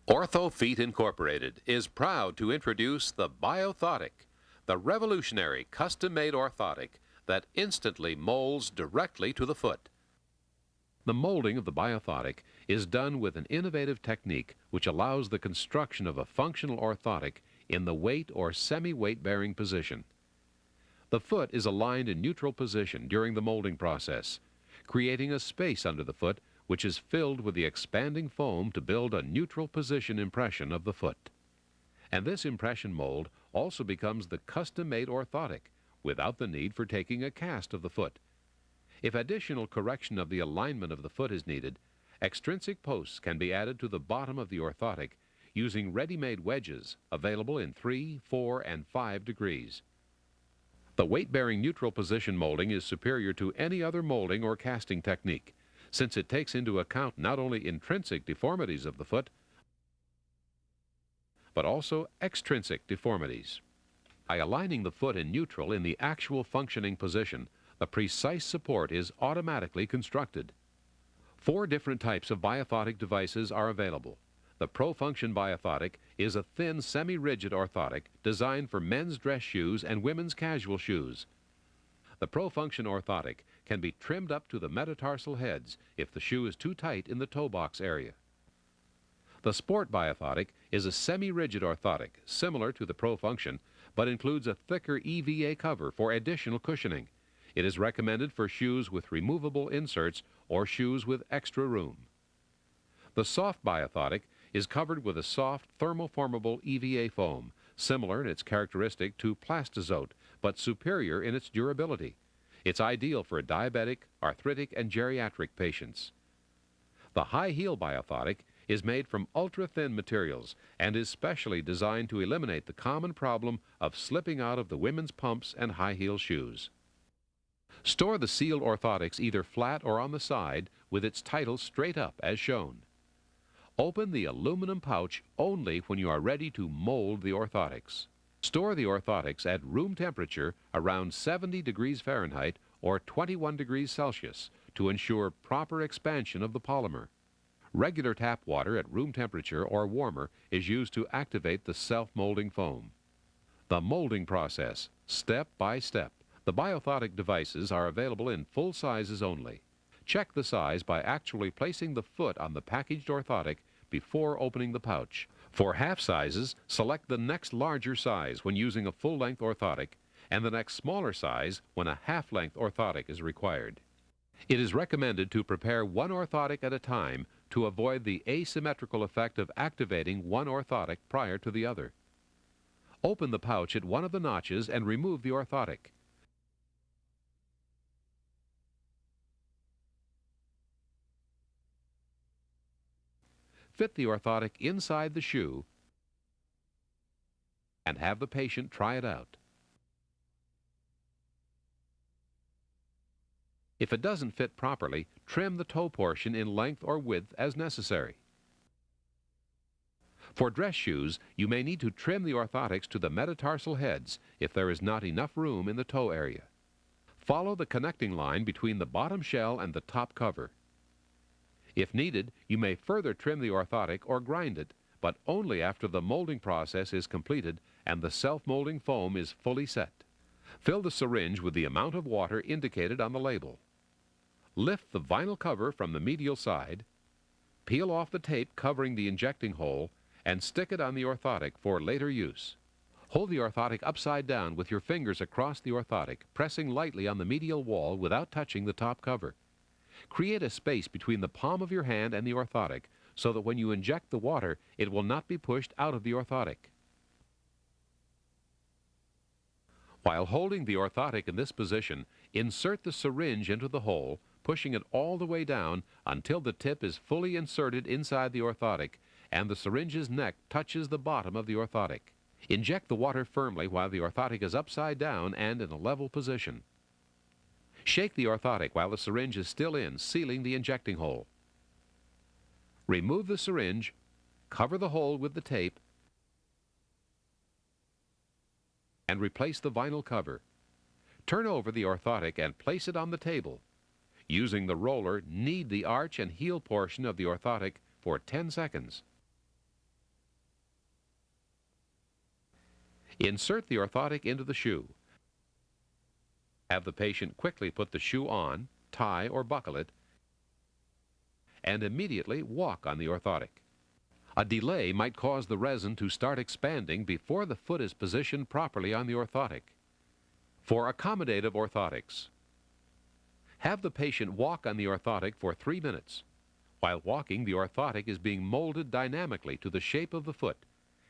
OrthoFeet Incorporated is proud to introduce the Biothotic, the revolutionary custom-made orthotic that instantly molds directly to the foot. The molding of the Biothotic is done with an innovative technique which allows the construction of a functional orthotic in the weight or semi-weight bearing position. The foot is aligned in neutral position during the molding process, creating a space under the foot which is filled with the expanding foam to build a neutral position impression of the foot. And this impression mold also becomes the custom-made orthotic without the need for taking a cast of the foot. If additional correction of the alignment of the foot is needed, extrinsic posts can be added to the bottom of the orthotic using ready-made wedges available in 3, 4, and 5 degrees. The weight-bearing neutral position molding is superior to any other molding or casting technique, since it takes into account not only intrinsic deformities of the foot, but also extrinsic deformities. By aligning the foot in neutral in the actual functioning position, the precise support is automatically constructed. 4 different types of biothotic devices are available. The ProFunction Biothotic is a thin, semi-rigid orthotic designed for men's dress shoes and women's casual shoes. The ProFunction orthotic can be trimmed up to the metatarsal heads if the shoe is too tight in the toe box area. The Sport Biothotic is a semi-rigid orthotic similar to the ProFunction, but includes a thicker EVA cover for additional cushioning. It is recommended for shoes with removable inserts or shoes with extra room. The Soft Biothotic is covered with a soft thermoformable EVA foam, similar in its characteristic to Plastizote, but superior in its durability. It's ideal for diabetic, arthritic, and geriatric patients. The High Heel Biothotic is made from ultra-thin materials and is specially designed to eliminate the common problem of slipping out of the women's pumps and high-heel shoes. Store the sealed orthotics either flat or on the side with its title straight up as shown. Open the aluminum pouch only when you are ready to mold the orthotics. Store the orthotics at room temperature around 70 degrees Fahrenheit or 21 degrees Celsius to ensure proper expansion of the polymer. Regular tap water at room temperature or warmer is used to activate the self-molding foam. The molding process, step by step. The biothotic devices are available in full sizes only. Check the size by actually placing the foot on the packaged orthotic before opening the pouch. For half sizes, select the next larger size when using a full-length orthotic and the next smaller size when a half-length orthotic is required. It is recommended to prepare one orthotic at a time to avoid the asymmetrical effect of activating one orthotic prior to the other. Open the pouch at one of the notches and remove the orthotic. Fit the orthotic inside the shoe and have the patient try it out. If it doesn't fit properly, trim the toe portion in length or width as necessary. For dress shoes, you may need to trim the orthotics to the metatarsal heads if there is not enough room in the toe area. Follow the connecting line between the bottom shell and the top cover. If needed, you may further trim the orthotic or grind it, but only after the molding process is completed and the self-molding foam is fully set. Fill the syringe with the amount of water indicated on the label. Lift the vinyl cover from the medial side, peel off the tape covering the injecting hole, and stick it on the orthotic for later use. Hold the orthotic upside down with your fingers across the orthotic, pressing lightly on the medial wall without touching the top cover. Create a space between the palm of your hand and the orthotic so that when you inject the water, it will not be pushed out of the orthotic. While holding the orthotic in this position, insert the syringe into the hole, pushing it all the way down until the tip is fully inserted inside the orthotic and the syringe's neck touches the bottom of the orthotic. Inject the water firmly while the orthotic is upside down and in a level position. Shake the orthotic while the syringe is still in, sealing the injecting hole. Remove the syringe, cover the hole with the tape, and replace the vinyl cover. Turn over the orthotic and place it on the table. Using the roller, knead the arch and heel portion of the orthotic for 10 seconds. Insert the orthotic into the shoe. Have the patient quickly put the shoe on, tie or buckle it, and immediately walk on the orthotic. A delay might cause the resin to start expanding before the foot is positioned properly on the orthotic. For accommodative orthotics, have the patient walk on the orthotic for 3 minutes. While walking, the orthotic is being molded dynamically to the shape of the foot,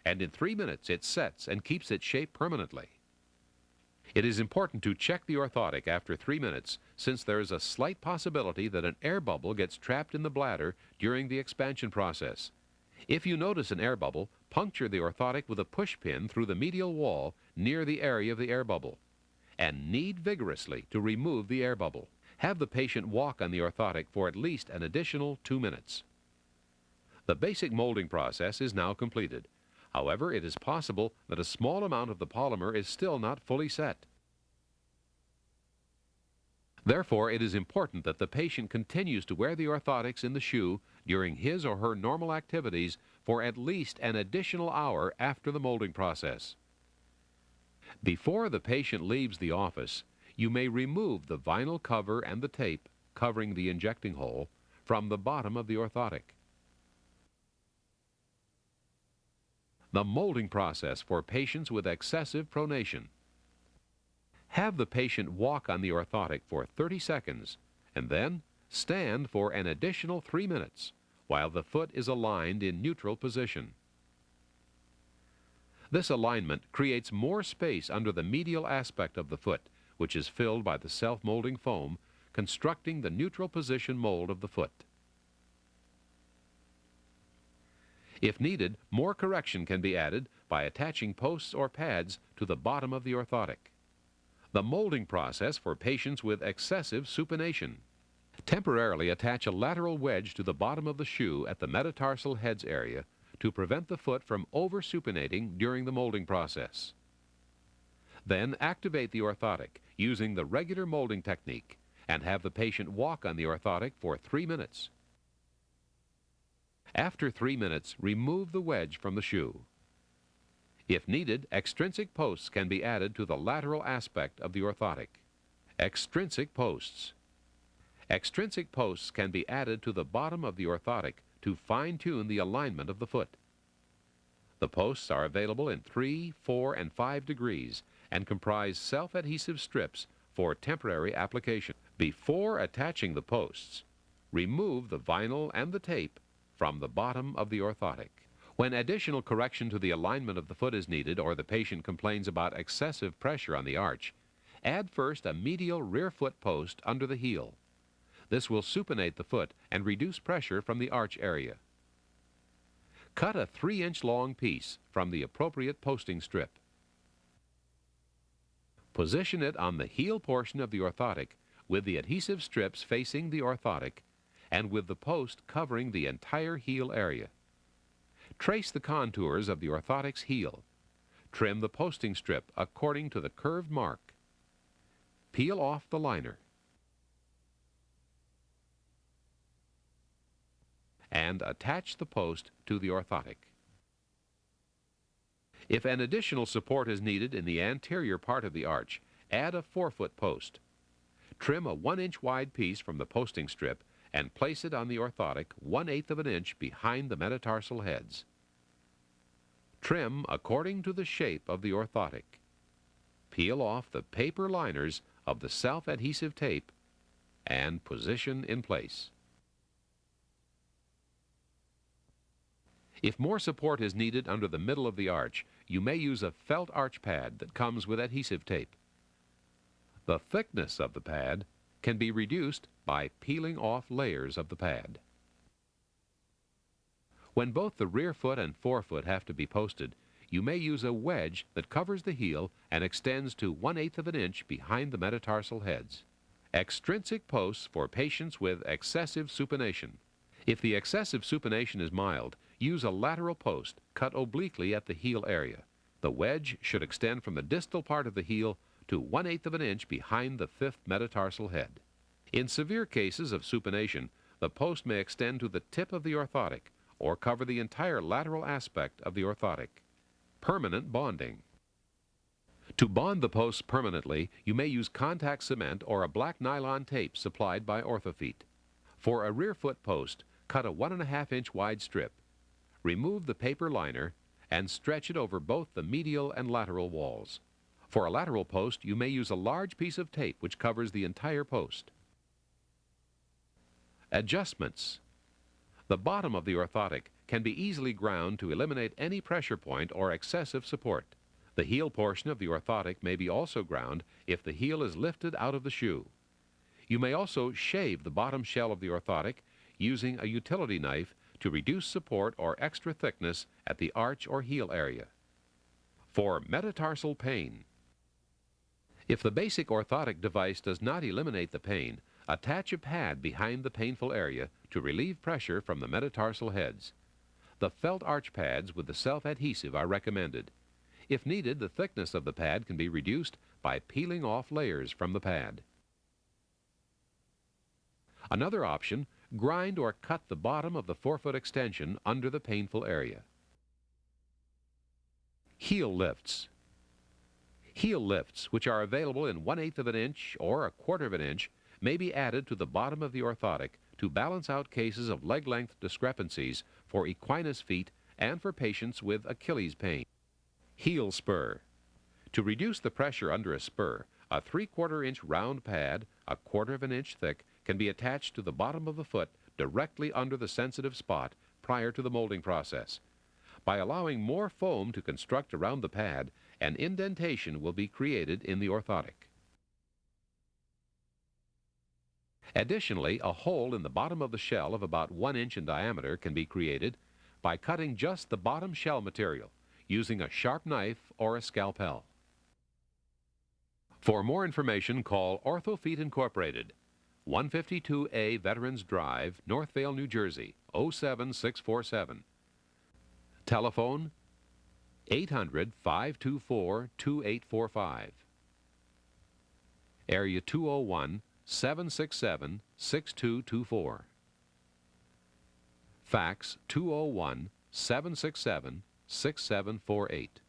and in 3 minutes it sets and keeps its shape permanently. It is important to check the orthotic after 3 minutes, since there is a slight possibility that an air bubble gets trapped in the bladder during the expansion process. If you notice an air bubble, puncture the orthotic with a push pin through the medial wall near the area of the air bubble, and knead vigorously to remove the air bubble. Have the patient walk on the orthotic for at least an additional 2 minutes. The basic molding process is now completed. However, it is possible that a small amount of the polymer is still not fully set. Therefore, it is important that the patient continues to wear the orthotics in the shoe during his or her normal activities for at least an additional hour after the molding process. Before the patient leaves the office, you may remove the vinyl cover and the tape covering the injecting hole from the bottom of the orthotic. The molding process for patients with excessive pronation. Have the patient walk on the orthotic for 30 seconds and then stand for an additional 3 minutes while the foot is aligned in neutral position. This alignment creates more space under the medial aspect of the foot, which is filled by the self-molding foam, constructing the neutral position mold of the foot. If needed, more correction can be added by attaching posts or pads to the bottom of the orthotic. The molding process for patients with excessive supination. Temporarily attach a lateral wedge to the bottom of the shoe at the metatarsal heads area to prevent the foot from over-supinating during the molding process. Then activate the orthotic using the regular molding technique and have the patient walk on the orthotic for 3 minutes. After 3 minutes, remove the wedge from the shoe. If needed, extrinsic posts can be added to the lateral aspect of the orthotic. Extrinsic posts. Extrinsic posts can be added to the bottom of the orthotic to fine-tune the alignment of the foot. The posts are available in 3, 4, and 5 degrees and comprise self-adhesive strips for temporary application. Before attaching the posts, remove the vinyl and the tape from the bottom of the orthotic. When additional correction to the alignment of the foot is needed or the patient complains about excessive pressure on the arch, add first a medial rear foot post under the heel. This will supinate the foot and reduce pressure from the arch area. Cut a 3-inch long piece from the appropriate posting strip. Position it on the heel portion of the orthotic with the adhesive strips facing the orthotic and with the post covering the entire heel area. Trace the contours of the orthotic's heel. Trim the posting strip according to the curved mark. Peel off the liner. And attach the post to the orthotic. If an additional support is needed in the anterior part of the arch, add a 4-foot post. Trim a 1-inch wide piece from the posting strip and place it on the orthotic 1/8 of an inch behind the metatarsal heads. Trim according to the shape of the orthotic. Peel off the paper liners of the self-adhesive tape and position in place. If more support is needed under the middle of the arch, you may use a felt arch pad that comes with adhesive tape. The thickness of the pad can be reduced by peeling off layers of the pad. When both the rear foot and forefoot have to be posted, you may use a wedge that covers the heel and extends to 1/8 of an inch behind the metatarsal heads. Extrinsic posts for patients with excessive supination. If the excessive supination is mild, use a lateral post cut obliquely at the heel area. The wedge should extend from the distal part of the heel to 1/8 of an inch behind the 5th metatarsal head. In severe cases of supination, the post may extend to the tip of the orthotic or cover the entire lateral aspect of the orthotic. Permanent bonding. To bond the posts permanently, you may use contact cement or a black nylon tape supplied by Orthofeet. For a rear foot post, cut a 1.5-inch wide strip. Remove the paper liner and stretch it over both the medial and lateral walls. For a lateral post, you may use a large piece of tape which covers the entire post. Adjustments. The bottom of the orthotic can be easily ground to eliminate any pressure point or excessive support. The heel portion of the orthotic may be also ground if the heel is lifted out of the shoe. You may also shave the bottom shell of the orthotic using a utility knife to reduce support or extra thickness at the arch or heel area. For metatarsal pain. If the basic orthotic device does not eliminate the pain, attach a pad behind the painful area to relieve pressure from the metatarsal heads. The felt arch pads with the self-adhesive are recommended. If needed, the thickness of the pad can be reduced by peeling off layers from the pad. Another option, grind or cut the bottom of the forefoot extension under the painful area. Heel lifts. Heel lifts, which are available in 1/8 of an inch or 1/4 of an inch, may be added to the bottom of the orthotic to balance out cases of leg length discrepancies for equinus feet and for patients with Achilles pain. Heel spur. To reduce the pressure under a spur, a 3/4 inch round pad, 1/4 of an inch thick, can be attached to the bottom of the foot directly under the sensitive spot prior to the molding process. By allowing more foam to construct around the pad, an indentation will be created in the orthotic. Additionally, a hole in the bottom of the shell of about 1 inch in diameter can be created by cutting just the bottom shell material using a sharp knife or a scalpel. For more information, call Orthofeet Incorporated, 152A Veterans Drive, Northvale, New Jersey, 07647. Telephone 800-524-2845. Area 201-767-6224. Fax 201-767-6748.